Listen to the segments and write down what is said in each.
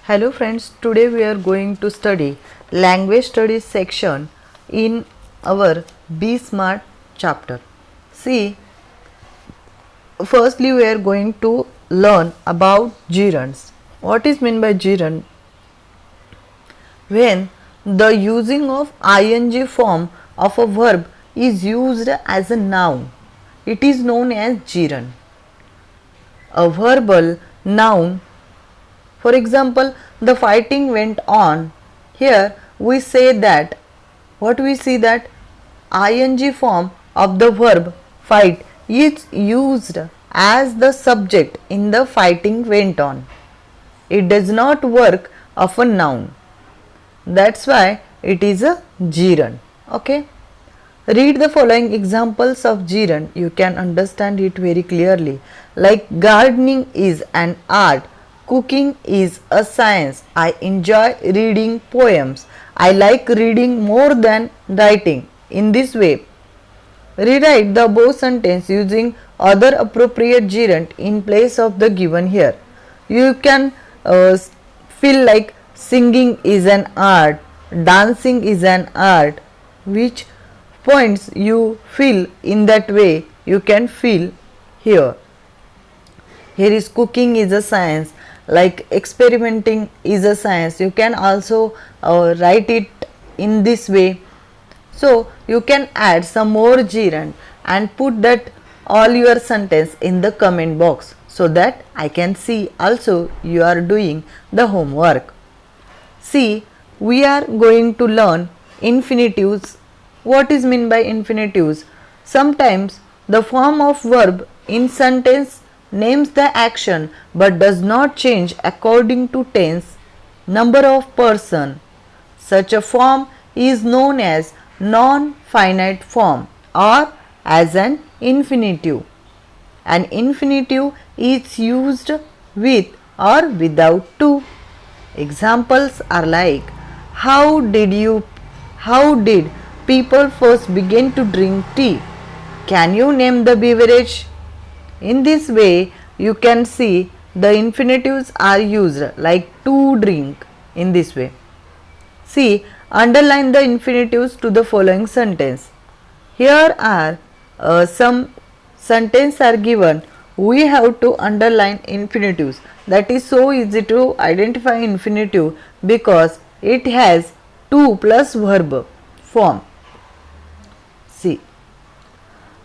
Hello friends, today we are going to study language studies section in our Be Smart chapter. See, firstly we are going to learn about gerunds. What is meant by gerund? When the using of ing form of a verb is used as a noun, it is known as gerund. A verbal noun, for example, the fighting went on. Here we say that, what we see that ing form of the verb fight is used as the subject in the fighting went on. It does not work of a noun. That's why it is a gerund. Okay. Read the following examples of gerund. You can understand it very clearly. Like gardening is an art. Cooking is a science. I enjoy reading poems. I like reading more than writing. In this way, rewrite the above sentence using other appropriate gerund in place of the given here. You can feel like singing is an art, dancing is an art. Which points you feel in that way, you can feel here. Here is cooking is a science, like experimenting is a science. You can also write it in this way. So you can add some more gerund and put that all your sentence in the comment box so that I can see also you are doing the homework. See, we are going to learn infinitives. What is meant by infinitives? Sometimes the form of verb in sentence names the action but does not change according to tense, number of person. Such a form is known as non-finite form or as an infinitive. An infinitive is used with or without to. Examples are like how did people first begin to drink tea? Can you name the beverage? In this way, you can see the infinitives are used like to drink in this way. See, underline the infinitives to the following sentence. Here are some sentences are given. We have to underline infinitives. That is so easy to identify infinitive because it has to plus verb form. See,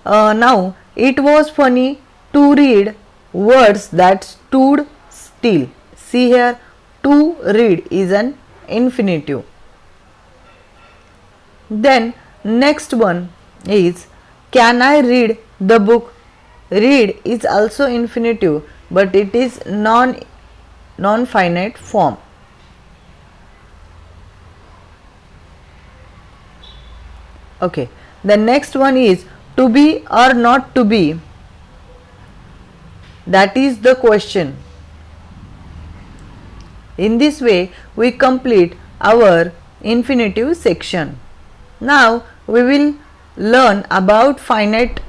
now it was funny to read words that stood still. See here, to read is an infinitive. Then next one is can I read the book? Read is also infinitive but it is non-finite form. Okay, the next one is to be or not to be. That is the question. In this way, we complete our infinitive section. Now, we will learn about finite.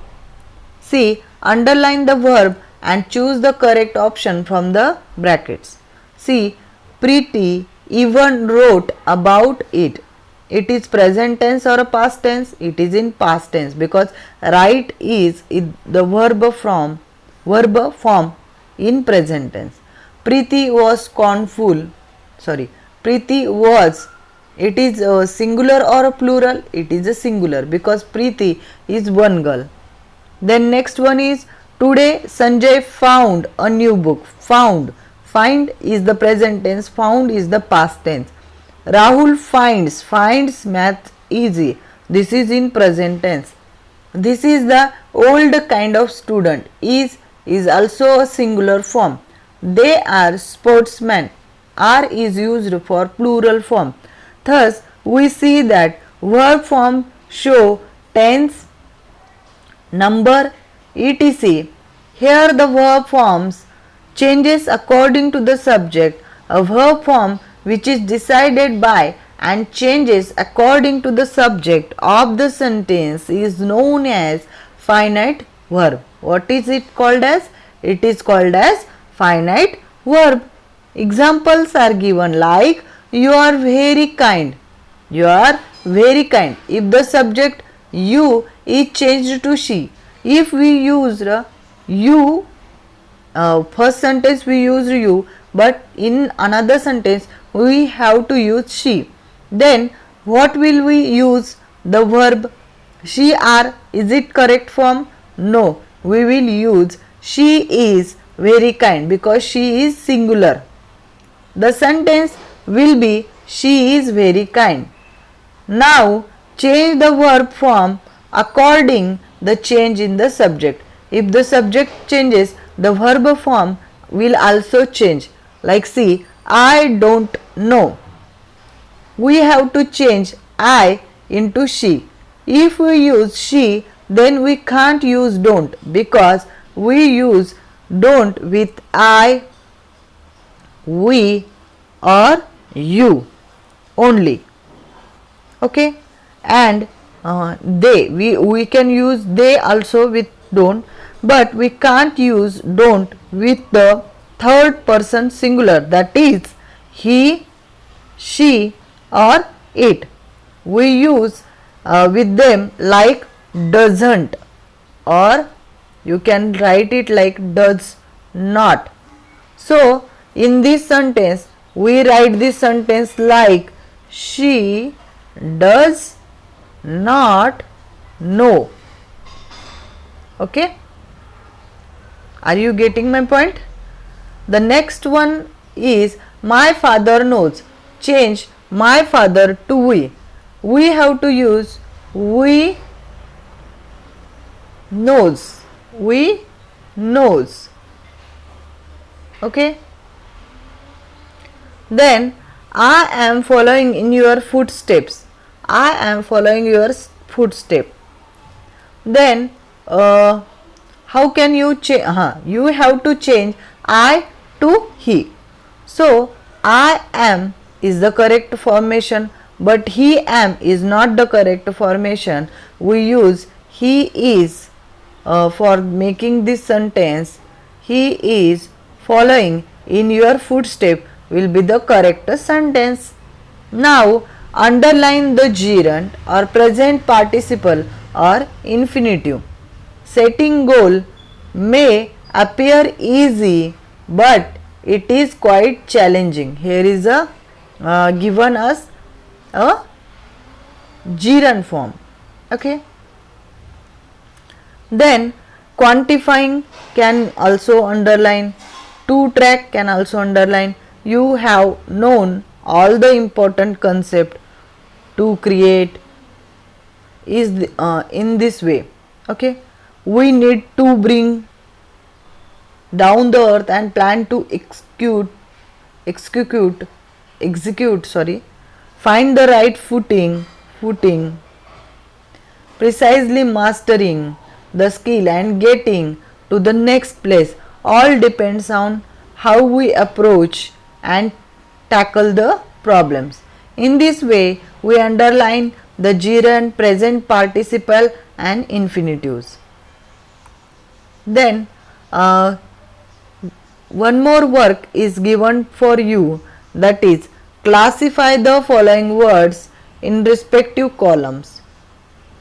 See, underline the verb and choose the correct option from the brackets. See, Preeti even wrote about it. It is present tense or a past tense? It is in past tense because write is the verb form in present tense. Preeti was scornful. Preeti was. It is a singular or a plural? It is a singular because Preeti is one girl. Then next one is today Sanjay found a new book. Found. Find is the present tense. Found is the past tense. Rahul finds math easy. This is in present tense. This is the old kind of student. Is also a singular form. They are sportsmen. Are is used for plural form. Thus, we see that verb form show tense, number, etc. Here the verb forms changes according to the subject. A verb form which is decided by and changes according to the subject of the sentence is known as finite verb. What is it called as? It is called as finite verb. Examples are given like you are very kind. You are very kind. If the subject you is changed to she, if we use you, first sentence we use you, but in another sentence we have to use she. Then what will we use? The verb she are. Is it correct form? No, we will use she is very kind because she is singular. The sentence will be she is very kind. Now change the verb form according the change in the subject. If the subject changes, the verb form will also change. Like see, I don't know. We have to change I into she. If we use she, then we can't use don't because we use don't with I, we or you only. Okay, and we can use they also with don't, but we can't use don't with the third person singular, that is he, she or it. We use with them like doesn't, or you can write it like does not. So in this sentence we write this sentence like she does not know. Okay, are you getting my point? The next one is my father knows. Change my father to we. We have to use we knows. We knows. Okay, then I am following in your footsteps. I am following your footstep. Then how can you change? You have to change I to he. So I am is the correct formation, but he am is not the correct formation. We use he is for making this sentence. He is following in your footstep will be the correct sentence. Now underline the gerund or present participle or infinitive. Setting goal may appear easy, but it is quite challenging. Here is a given us a gerund form. Okay, then quantifying can also underline, to track can also underline. You have known all the important concept to create is in this way. Okay, we need to bring down the earth and plan to execute, find the right footing, precisely mastering the skill and getting to the next place all depends on how we approach and tackle the problems. In this way we underline the gerund, present participle and infinitives. Then one more work is given for you, that is classify the following words in respective columns.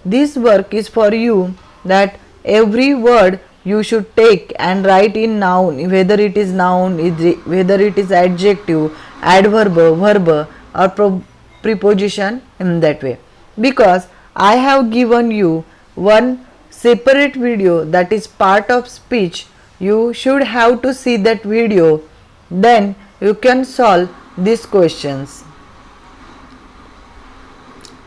This work is for you, that every word you should take and write in noun, whether it is noun, whether it is adjective, adverb, verb or preposition, in that way. Because I have given you one separate video that is part of speech, you should have to see that video, then you can solve these questions.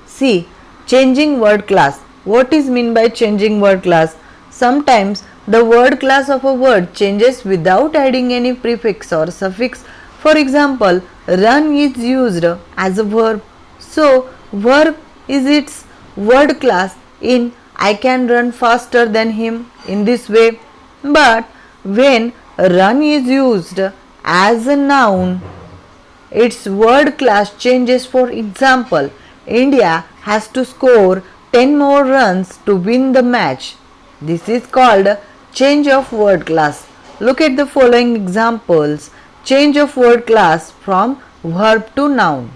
See, changing word class. What is mean by changing word class? Sometimes the word class of a word changes without adding any prefix or suffix. For example, run is used as a verb, so verb is its word class in I can run faster than him, in this way. But when run is used as a noun, its word class changes. For example, India has to score 10 more runs to win the match. This is called change of word class. Look at the following examples. Change of word class from verb to noun.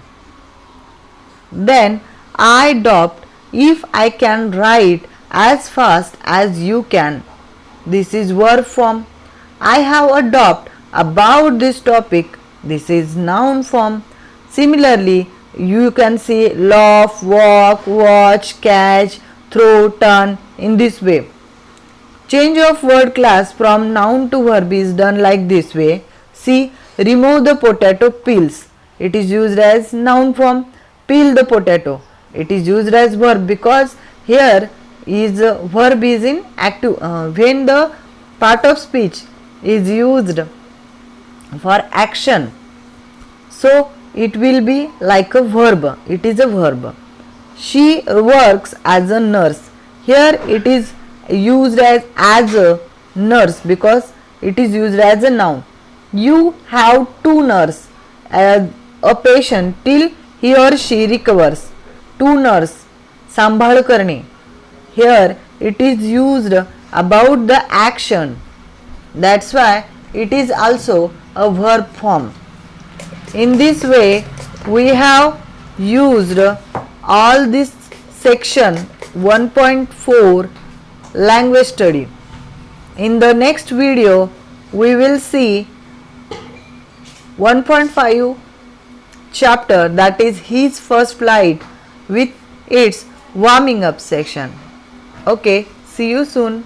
Then I adopt if I can write as fast as you can. This is verb form. I have adopt about this topic. This is noun form. Similarly, you can say laugh, walk, watch, catch, throw, turn in this way. Change of word class from noun to verb is done like this way. See, remove the potato peels. It is used as noun form. Peel the potato. It is used as verb because here is verb is in active when the part of speech is used for action, so it will be like a verb. It is a verb. She works as a nurse. Here it is used as a nurse because it is used as a noun. You have to nurse a patient till he or she recovers. To nurse, सांभाळ करणे. Here it is used about the action. That's why it is also a verb form. In this way, we have used all this section 1.4 language study. In the next video, we will see 1.5 chapter, that is his first flight, with its warming up section. Okay, see you soon.